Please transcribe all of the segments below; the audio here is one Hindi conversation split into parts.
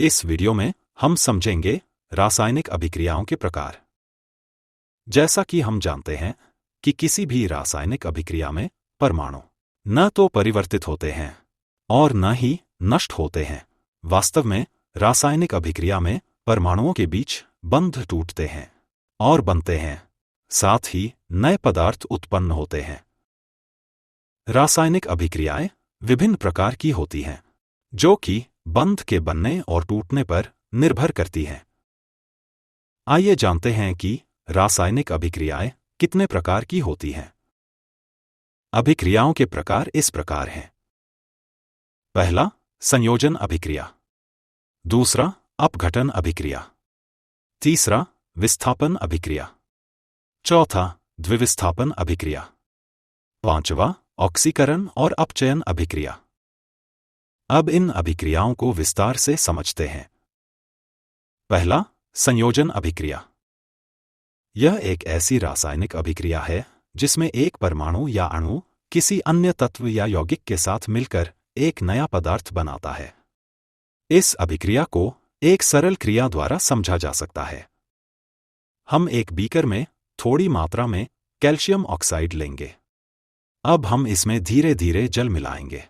इस वीडियो में हम समझेंगे रासायनिक अभिक्रियाओं के प्रकार। जैसा कि हम जानते हैं कि किसी भी रासायनिक अभिक्रिया में परमाणु न तो परिवर्तित होते हैं और न ही नष्ट होते हैं। वास्तव में रासायनिक अभिक्रिया में परमाणुओं के बीच बंध टूटते हैं और बनते हैं, साथ ही नए पदार्थ उत्पन्न होते हैं। रासायनिक अभिक्रियाएं विभिन्न प्रकार की होती हैं, जो कि बंध के बनने और टूटने पर निर्भर करती हैं। आइए जानते हैं कि रासायनिक अभिक्रियाएं कितने प्रकार की होती हैं। अभिक्रियाओं के प्रकार इस प्रकार हैं। पहला, संयोजन अभिक्रिया। दूसरा, अपघटन अभिक्रिया। तीसरा, विस्थापन अभिक्रिया। चौथा, द्विविस्थापन अभिक्रिया। पांचवा, ऑक्सीकरण और अपचयन अभिक्रिया। अब इन अभिक्रियाओं को विस्तार से समझते हैं। पहला, संयोजन अभिक्रिया। यह एक ऐसी रासायनिक अभिक्रिया है जिसमें एक परमाणु या अणु किसी अन्य तत्व या यौगिक के साथ मिलकर एक नया पदार्थ बनाता है। इस अभिक्रिया को एक सरल क्रिया द्वारा समझा जा सकता है। हम एक बीकर में थोड़ी मात्रा में कैल्शियम ऑक्साइड लेंगे। अब हम इसमें धीरे धीरे जल मिलाएंगे।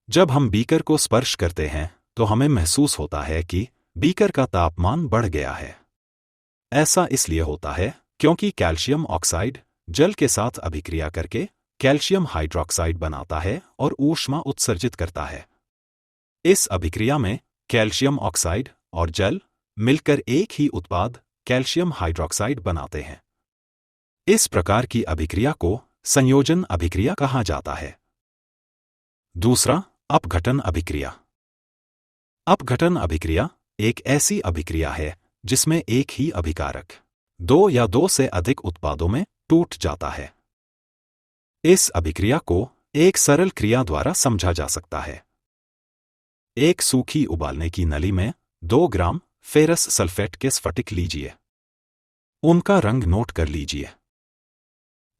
जब हम बीकर को स्पर्श करते हैं तो हमें महसूस होता है कि बीकर का तापमान बढ़ गया है। ऐसा इसलिए होता है क्योंकि कैल्शियम ऑक्साइड जल के साथ अभिक्रिया करके कैल्शियम हाइड्रॉक्साइड बनाता है और ऊष्मा उत्सर्जित करता है। इस अभिक्रिया में कैल्शियम ऑक्साइड और जल मिलकर एक ही उत्पाद कैल्शियम हाइड्रॉक्साइड बनाते हैं। इस प्रकार की अभिक्रिया को संयोजन अभिक्रिया कहा जाता है। दूसरा, अपघटन अभिक्रिया। अपघटन अभिक्रिया एक ऐसी अभिक्रिया है जिसमें एक ही अभिकारक दो या दो से अधिक उत्पादों में टूट जाता है। इस अभिक्रिया को एक सरल क्रिया द्वारा समझा जा सकता है। एक सूखी उबालने की नली में 2 ग्राम फेरस सल्फेट के स्फटिक लीजिए। उनका रंग नोट कर लीजिए।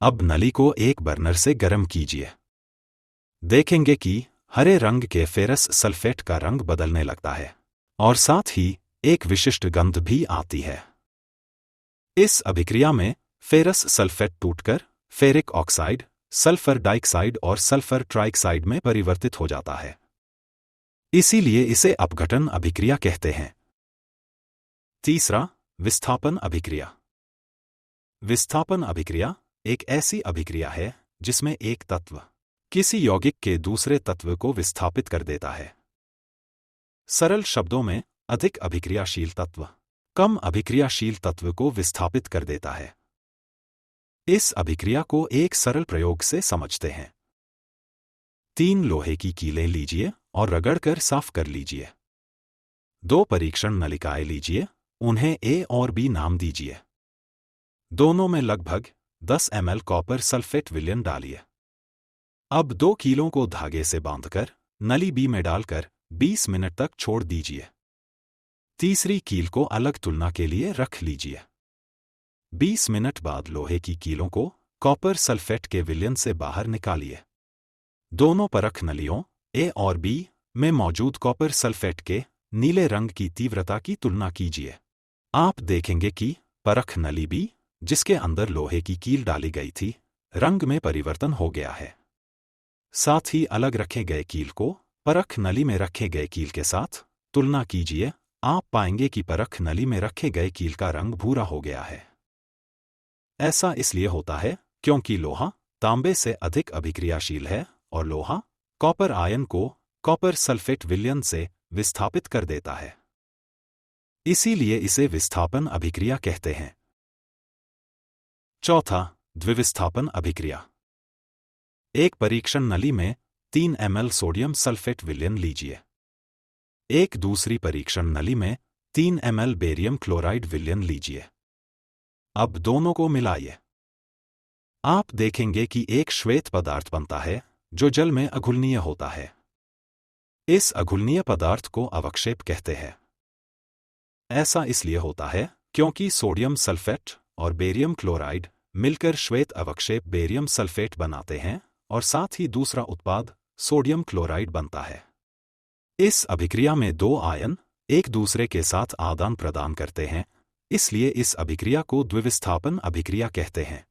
अब नली को एक बर्नर से गर्म कीजिए। देखेंगे कि हरे रंग के फेरस सल्फेट का रंग बदलने लगता है और साथ ही एक विशिष्ट गंध भी आती है। इस अभिक्रिया में फेरस सल्फेट टूटकर फेरिक ऑक्साइड, सल्फर डाइऑक्साइड और सल्फर ट्राइऑक्साइड में परिवर्तित हो जाता है। इसीलिए इसे अपघटन अभिक्रिया कहते हैं। तीसरा, विस्थापन अभिक्रिया। विस्थापन अभिक्रिया एक ऐसी अभिक्रिया है जिसमें एक तत्व किसी यौगिक के दूसरे तत्व को विस्थापित कर देता है। सरल शब्दों में, अधिक अभिक्रियाशील तत्व कम अभिक्रियाशील तत्व को विस्थापित कर देता है। इस अभिक्रिया को एक सरल प्रयोग से समझते हैं। 3 लोहे की कीलें लीजिए और रगड़कर साफ कर लीजिए। 2 परीक्षण नलिकाएं लीजिए, उन्हें A और B नाम दीजिए। दोनों में लगभग 10 ml कॉपर सल्फेट विलयन डालिए। अब 2 कीलों को धागे से बांधकर नली B में डालकर 20 मिनट तक छोड़ दीजिए। तीसरी कील को अलग तुलना के लिए रख लीजिए। 20 मिनट बाद लोहे की कीलों को कॉपर सल्फेट के विलयन से बाहर निकालिए। दोनों परख नलियों A और B में मौजूद कॉपर सल्फेट के नीले रंग की तीव्रता की तुलना कीजिए। आप देखेंगे कि परख नली B, जिसके अंदर लोहे की कील डाली गई थी, रंग में परिवर्तन हो गया है। साथ ही अलग रखे गए कील को परख नली में रखे गए कील के साथ तुलना कीजिए। आप पाएंगे कि परख नली में रखे गए कील का रंग भूरा हो गया है। ऐसा इसलिए होता है क्योंकि लोहा तांबे से अधिक अभिक्रियाशील है और लोहा कॉपर आयन को कॉपर सल्फेट विलयन से विस्थापित कर देता है। इसीलिए इसे विस्थापन अभिक्रिया कहते हैं। चौथा, द्विविस्थापन अभिक्रिया। एक परीक्षण नली में 3 ml सोडियम सल्फेट विलयन लीजिए। एक दूसरी परीक्षण नली में 3 ml बेरियम क्लोराइड विलयन लीजिए। अब दोनों को मिलाइए। आप देखेंगे कि एक श्वेत पदार्थ बनता है जो जल में अघुलनीय होता है। इस अघुलनीय पदार्थ को अवक्षेप कहते हैं। ऐसा इसलिए होता है क्योंकि सोडियम सल्फेट और बेरियम क्लोराइड मिलकर श्वेत अवक्षेप बेरियम सल्फेट बनाते हैं और साथ ही दूसरा उत्पाद सोडियम क्लोराइड बनता है। इस अभिक्रिया में 2 आयन एक दूसरे के साथ आदान प्रदान करते हैं, इसलिए इस अभिक्रिया को द्विविस्थापन अभिक्रिया कहते हैं।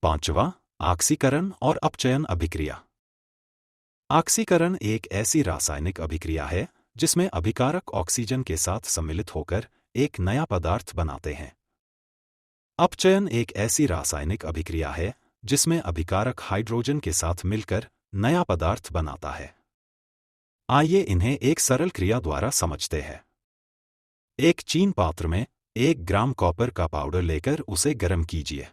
5वां, ऑक्सीकरण और अपचयन अभिक्रिया। ऑक्सीकरण एक ऐसी रासायनिक अभिक्रिया है जिसमें अभिकारक ऑक्सीजन के साथ सम्मिलित होकर एक नया पदार्थ बनाते हैं। अपचयन एक ऐसी रासायनिक अभिक्रिया है जिसमें अभिकारक हाइड्रोजन के साथ मिलकर नया पदार्थ बनाता है। आइए इन्हें एक सरल क्रिया द्वारा समझते हैं। एक चीन पात्र में 1 ग्राम कॉपर का पाउडर लेकर उसे गर्म कीजिए।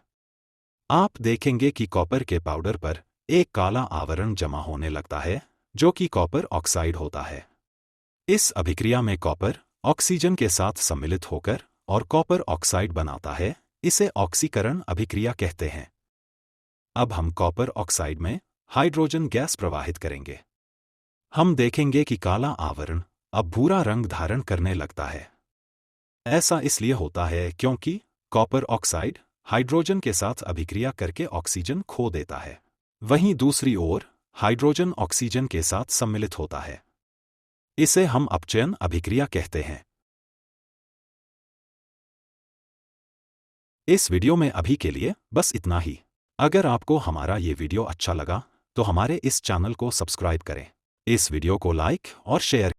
आप देखेंगे कि कॉपर के पाउडर पर एक काला आवरण जमा होने लगता है, जो कि कॉपर ऑक्साइड होता है। इस अभिक्रिया में कॉपर ऑक्सीजन के साथ सम्मिलित होकर और कॉपर ऑक्साइड बनाता है, इसे ऑक्सीकरण अभिक्रिया कहते हैं। अब हम कॉपर ऑक्साइड में हाइड्रोजन गैस प्रवाहित करेंगे। हम देखेंगे कि काला आवरण अब भूरा रंग धारण करने लगता है। ऐसा इसलिए होता है क्योंकि कॉपर ऑक्साइड हाइड्रोजन के साथ अभिक्रिया करके ऑक्सीजन खो देता है। वहीं दूसरी ओर हाइड्रोजन ऑक्सीजन के साथ सम्मिलित होता है। इसे हम अपचयन अभिक्रिया कहते हैं। इस वीडियो में अभी के लिए बस इतना ही। अगर आपको हमारा ये वीडियो अच्छा लगा तो हमारे इस चैनल को सब्सक्राइब करें, इस वीडियो को लाइक और शेयर